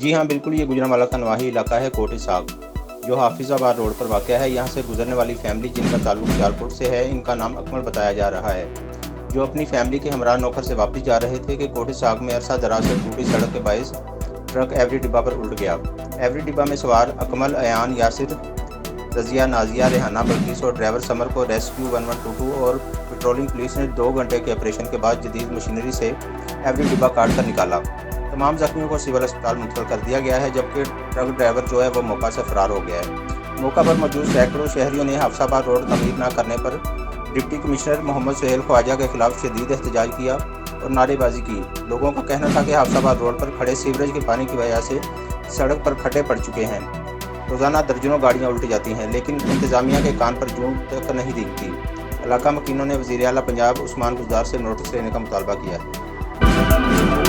जी हाँ, बिल्कुल ये गुजरांवाला का नवाही इलाका है कोट इसाक, जो हाफिज़ाबाद रोड पर वाक़या है। यहाँ से गुजरने वाली फैमिली जिनका ताल्लुक सियालकोट से है, इनका नाम अकमल बताया जा रहा है, जो अपनी फैमिली के हमरा नौकर से वापस जा रहे थे कि कोट इसाक में अरसा दराज से टूटी सड़क के बाइस ट्रक एवरी डिब्बा पर उल्ट गया। एवरी डिब्बा में सवार अकमल, अयान, यासिर, रज़िया, नाज़िया, रेहाना, बल्किस और ड्राइवर समर को रेस्क्यू 1122 और पेट्रोलिंग पुलिस ने 2 घंटे के ऑपरेशन के बाद जदीद मशीनरी से एवरी डिब्बा काट कर निकाला। तमाम जख्मियों को सिविल अस्पताल मुंतकिल कर दिया गया है, जबकि ट्रक ड्राइवर जो है वो मौका से फरार हो गया है। मौका पर मौजूद सैकड़ों शहरियों ने हाफिज़ाबाद रोड तमीर न करने पर डिप्टी कमिश्नर मोहम्मद सुहेल ख्वाजा के खिलाफ शदीद एहतजाज किया और नारेबाजी की। लोगों का कहना था कि हाफिज़ाबाद रोड पर खड़े सीवरेज के पानी की वजह से सड़क पर खड्डे पड़ चुके हैं। रोज़ाना दर्जनों गाड़ियाँ उल्ट जाती हैं, लेकिन इंतज़ामिया के कान पर जूं तक नहीं दिखती। इलाका मकीनों ने वज़ीर आला पंजाब उस्मान बुज़दार से नोटिस लेने का मुतालबा किया है।